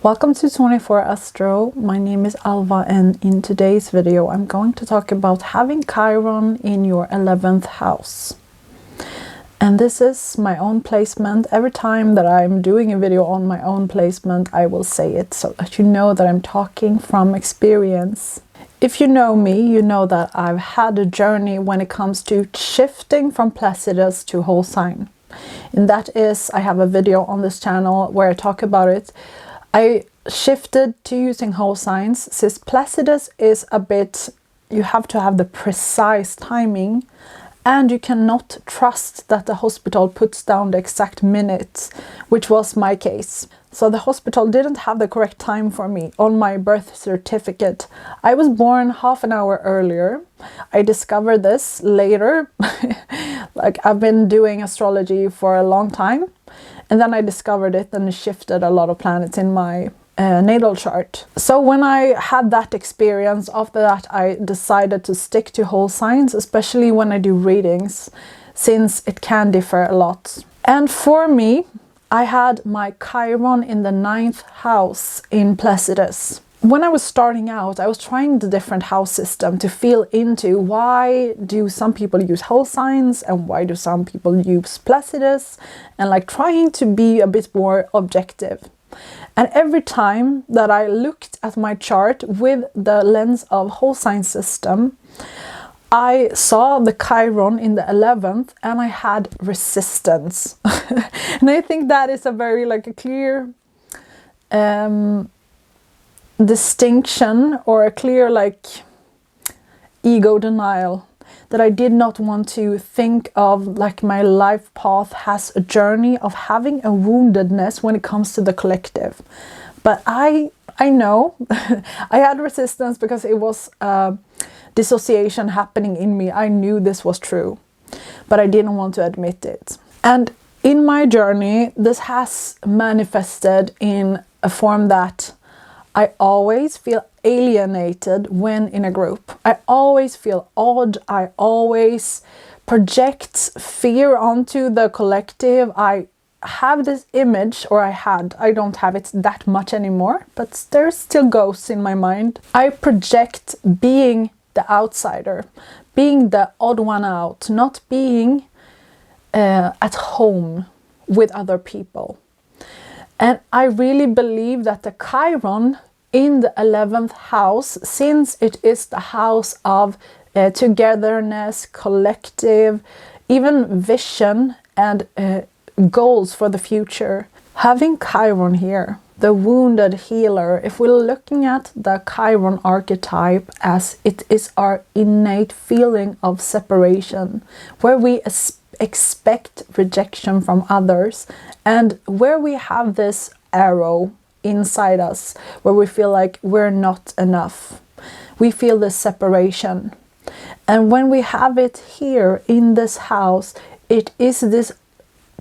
Welcome to 24 Astro. My name is Alva, and in today's video I'm going to talk about having Chiron in your 11th house. And this is my own placement. Every time that I'm doing a video on my own placement, I will say it so that you know that I'm talking from experience. If you know me, you know that I've had a journey when it comes to shifting from Placidus to whole sign. And that is, I have a video on this channel where I talk about it. I shifted to using whole signs since Placidus is a bit, you have to have the precise timing and you cannot trust that the hospital puts down the exact minutes, which was my case. So the hospital didn't have the correct time for me on my birth certificate. I was born half an hour earlier. I discovered this later. Like, I've been doing astrology for a long time. And then I discovered it and it shifted a lot of planets in my natal chart. So when I had that experience, after that I decided to stick to whole signs, especially when I do readings, since it can differ a lot. And for me, I had my Chiron in the 9th house in Placidus. When I was starting out, I was trying the different house system to feel into why do some people use whole signs and why do some people use Placidus, and like trying to be a bit more objective. And every time that I looked at my chart with the lens of whole sign system, I saw the Chiron in the 11th and I had resistance. And I think that is a very a clear distinction, or a clear ego denial, that I did not want to think of my life path has a journey of having a woundedness when it comes to the collective. But I know I had resistance because it was dissociation happening in me. I knew this was true, but I didn't want to admit it. And in my journey, this has manifested in a form that I always feel alienated when in a group. I always feel odd. I always project fear onto the collective. I have this image, or I don't have it that much anymore, but there's still ghosts in my mind. I project being the outsider, being the odd one out, not being at home with other people. And I really believe that the Chiron in the 11th house, since it is the house of togetherness, collective, even vision and goals for the future. Having Chiron here, the wounded healer, if we're looking at the Chiron archetype as it is our innate feeling of separation, where we expect rejection from others, and where we have this arrow inside us where we feel like we're not enough. We feel this separation. And when we have it here in this house, it is this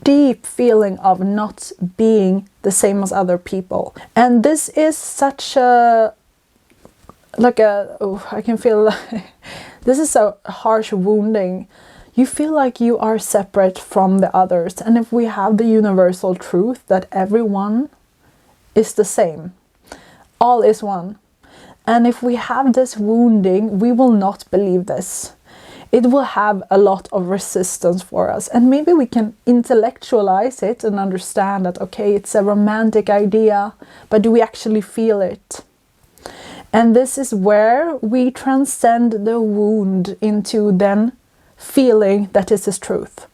deep feeling of not being the same as other people. And this is such a I can feel this is a harsh wounding. You feel like you are separate from the others. And if we have the universal truth that everyone is the same, all is one, and if we have this wounding, we will not believe this. It will have a lot of resistance for us, and maybe we can intellectualize it and understand that, okay, it's a romantic idea, but do we actually feel it? And this is where we transcend the wound into then feeling that this is truth.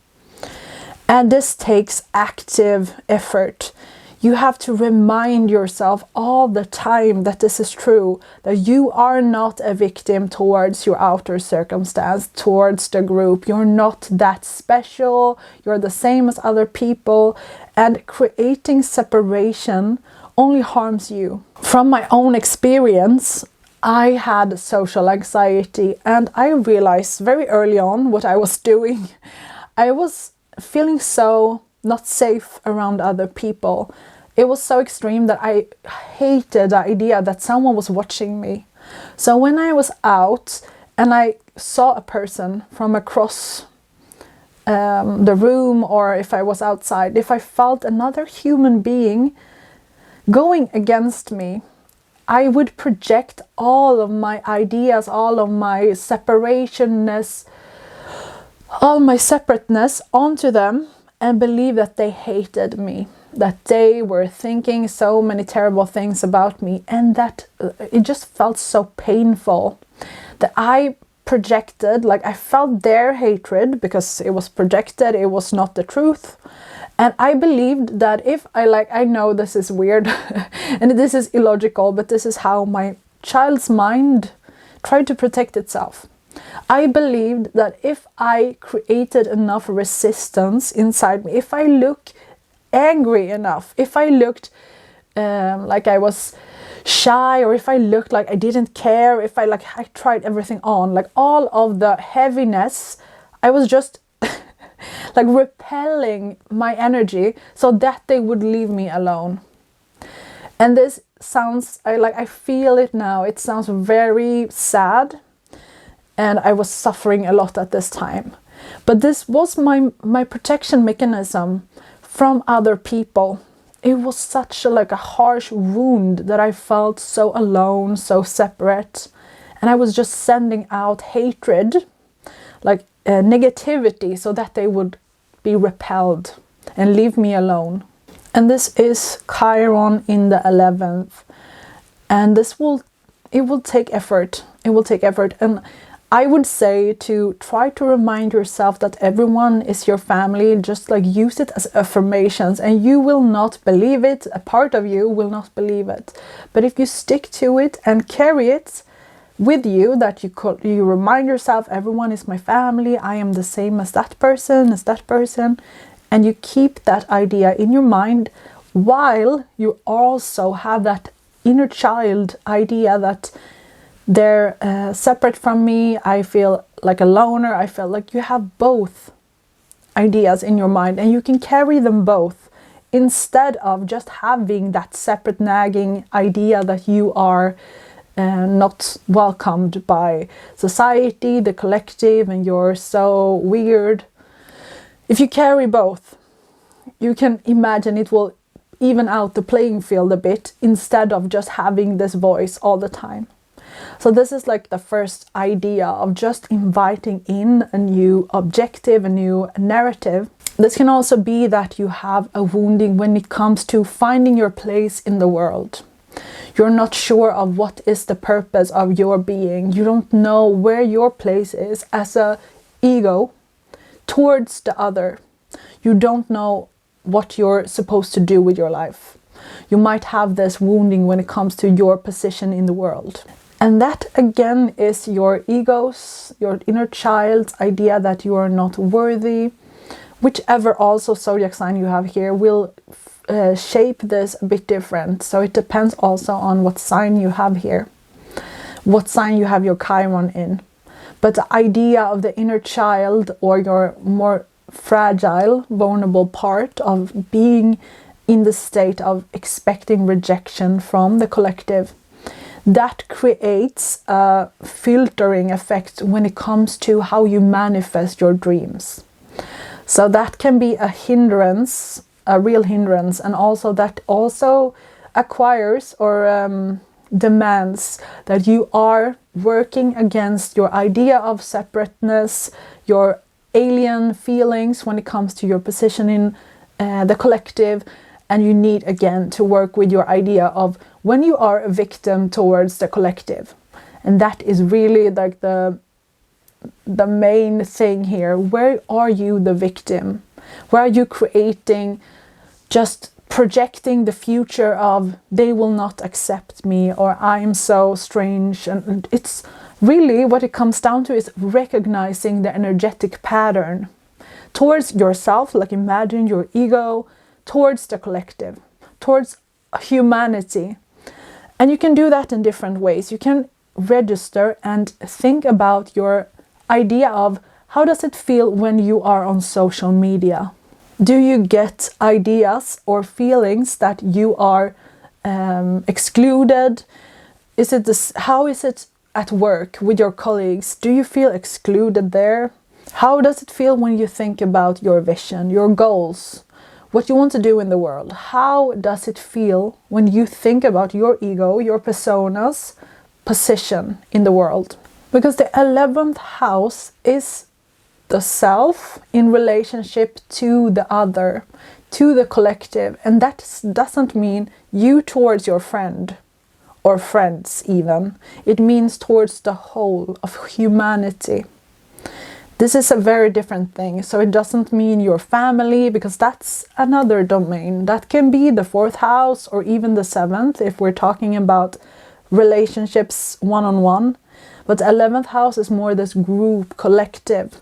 And this takes active effort. You have to remind yourself all the time that this is true, that you are not a victim towards your outer circumstance, towards the group. You're not that special. You're the same as other people, and creating separation only harms you. From my own experience, I had social anxiety, and I realized very early on what I was doing. I was feeling so not safe around other people. It was so extreme that I hated the idea that someone was watching me. So when I was out and I saw a person from across the room, or if I was outside, if I felt another human being going against me, I would project all of my ideas, all of my separationness, all my separateness onto them and believe that they hated me, that they were thinking so many terrible things about me, and that it just felt so painful that I projected, like I felt their hatred because it was projected, it was not the truth. And I believed that if I know this is weird and this is illogical, but this is how my child's mind tried to protect itself. I believed that if I created enough resistance inside me, if I look angry enough, if I looked like I was shy, or if I looked like I didn't care, if I tried everything on, like all of the heaviness, I was just like repelling my energy so that they would leave me alone. And this sounds, I feel it now, it sounds very sad, and I was suffering a lot at this time. But this was my protection mechanism from other people. It was such a harsh wound that I felt so alone, so separate, and I was just sending out hatred, negativity, so that they would be repelled and leave me alone. And this is Chiron in the 11th, and it will take effort. It will take effort, and I would say to try to remind yourself that everyone is your family. Just use it as affirmations, and you will not believe it. A part of you will not believe it, but if you stick to it and carry it with you, that you remind yourself, everyone is my family, I am the same as that person, and you keep that idea in your mind while you also have that inner child idea that they're separate from me, I feel like a loner, I feel like you have both ideas in your mind, and you can carry them both instead of just having that separate nagging idea that you are not welcomed by society, the collective, and you're so weird. If you carry both, you can imagine it will even out the playing field a bit, instead of just having this voice all the time. So this is the first idea of just inviting in a new objective, a new narrative. This can also be that you have a wounding when it comes to finding your place in the world. You're not sure of what is the purpose of your being. You don't know where your place is as a ego towards the other. You don't know what you're supposed to do with your life. You might have this wounding when it comes to your position in the world. And that again is your ego's, your inner child's idea that you are not worthy. Whichever also zodiac sign you have here will shape this a bit different. So it depends also on what sign you have here, what sign you have your Chiron in. But the idea of the inner child, or your more fragile, vulnerable part of being in the state of expecting rejection from the collective, that creates a filtering effect when it comes to how you manifest your dreams. So that can be a hindrance, a real hindrance, and also that also acquires or demands that you are working against your idea of separateness, your alien feelings when it comes to your position in the collective, and you need again to work with your idea of when you are a victim towards the collective. And that is really the main thing here. Where are you the victim? Where are you creating, just projecting the future of they will not accept me, or I'm so strange? And it's really what it comes down to is recognizing the energetic pattern towards yourself, imagine your ego, towards the collective, towards humanity. And you can do that in different ways. You can register and think about your idea of how does it feel when you are on social media. Do you get ideas or feelings that you are excluded? How is it at work with your colleagues? Do you feel excluded there? How does it feel when you think about your vision, your goals, what you want to do in the world. How does it feel when you think about your ego, your persona's position in the world? Because the 11th house is the self in relationship to the other, to the collective. And that doesn't mean you towards your friend or friends even. It means towards the whole of humanity. This is a very different thing. So it doesn't mean your family, because that's another domain. That can be the 4th house or even the 7th if we're talking about relationships one-on-one. But the 11th house is more this group, collective,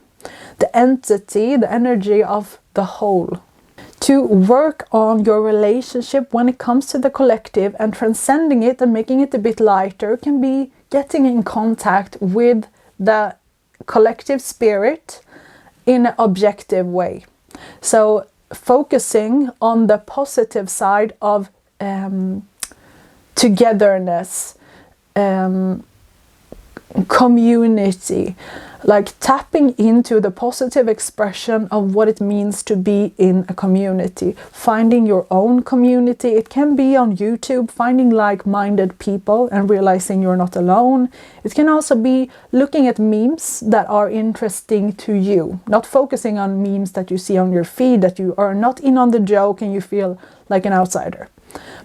the entity, the energy of the whole. To work on your relationship when it comes to the collective and transcending it and making it a bit lighter can be getting in contact with the collective spirit in an objective way. So focusing on the positive side of togetherness, community, like tapping into the positive expression of what it means to be in a community, finding your own community. It can be on YouTube, finding like-minded people and realizing you're not alone. It can also be looking at memes that are interesting to you, not focusing on memes that you see on your feed, that you are not in on the joke and you feel like an outsider,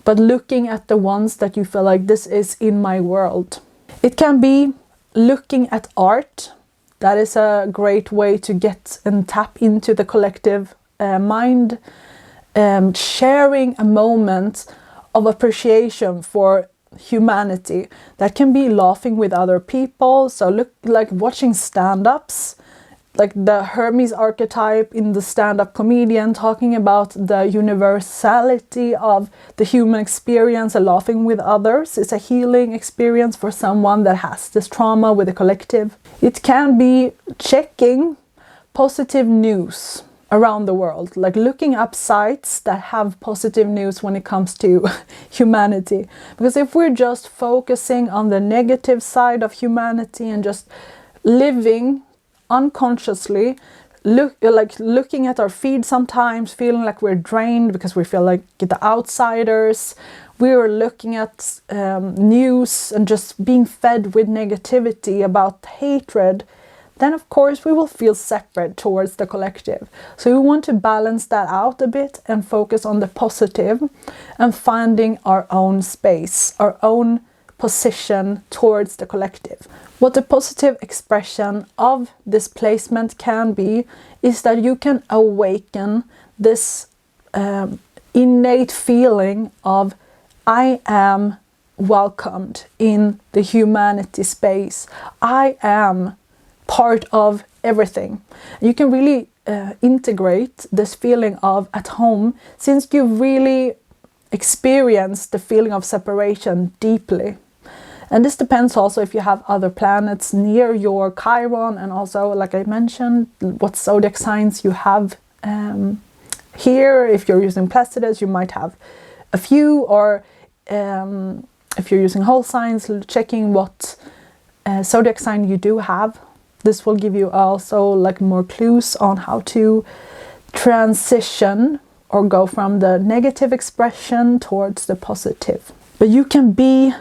but looking at the ones that you feel like this is in my world. It can be looking at art. That is a great way to get and tap into the collective mind. Sharing a moment of appreciation for humanity. That can be laughing with other people. So look, like watching stand-ups, like the Hermes archetype in the stand-up comedian, talking about the universality of the human experience and laughing with others. It's a healing experience for someone that has this trauma with the collective. It can be checking positive news around the world, like looking up sites that have positive news when it comes to humanity. Because if we're just focusing on the negative side of humanity and just living unconsciously, looking at our feed sometimes, feeling like we're drained because we feel like the outsiders. We're looking at news and just being fed with negativity about hatred. Then of course we will feel separate towards the collective. So we want to balance that out a bit and focus on the positive and finding our own space, our own position towards the collective. What the positive expression of this placement can be is that you can awaken this innate feeling of I am welcomed in the humanity space. I am part of everything. You can really integrate this feeling of at home, since you really experience the feeling of separation deeply. And this depends also if you have other planets near your Chiron, and also, like I mentioned, what zodiac signs you have here. If you're using Placidus, you might have a few, or if you're using whole signs, checking what zodiac sign you do have. This will give you also like more clues on how to transition or go from the negative expression towards the positive. But you can be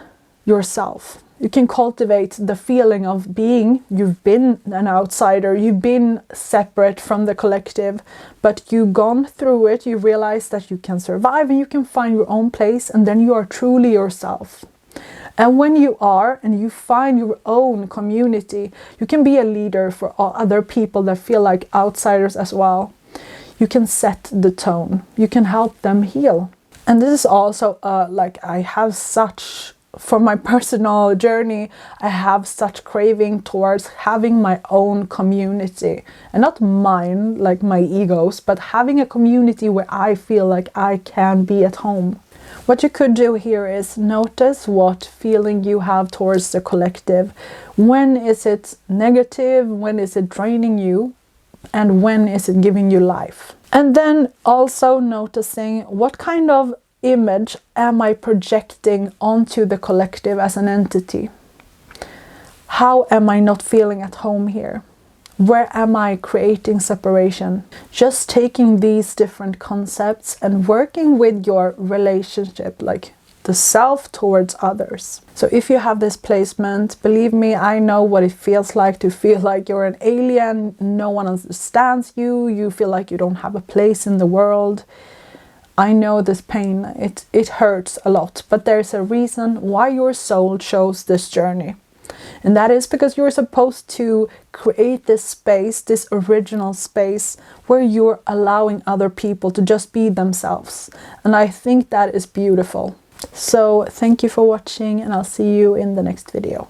yourself. You can cultivate the feeling of being, you've been an outsider, you've been separate from the collective, but you've gone through it, you realize that you can survive and you can find your own place, and then you are truly yourself. And when you are, and you find your own community, you can be a leader for all other people that feel like outsiders as well. You can set the tone. You can help them heal. And this is also like I have such, from my personal journey, I have such craving towards having my own community. And not mine, like my egos, but having a community where I feel like I can be at home. What you could do here is notice what feeling you have towards the collective. When is it negative? When is it draining you? And when is it giving you life? And then also noticing what kind of image am I projecting onto the collective as an entity? How am I not feeling at home here? Where am I creating separation? Just taking these different concepts and working with your relationship, like the self towards others. So if you have this placement, believe me, I know what it feels like to feel like you're an alien, no one understands you, you feel like you don't have a place in the world. I know this pain, it hurts a lot, but there's a reason why your soul chose this journey. And that is because you're supposed to create this space, this original space, where you're allowing other people to just be themselves. And I think that is beautiful. So thank you for watching, and I'll see you in the next video.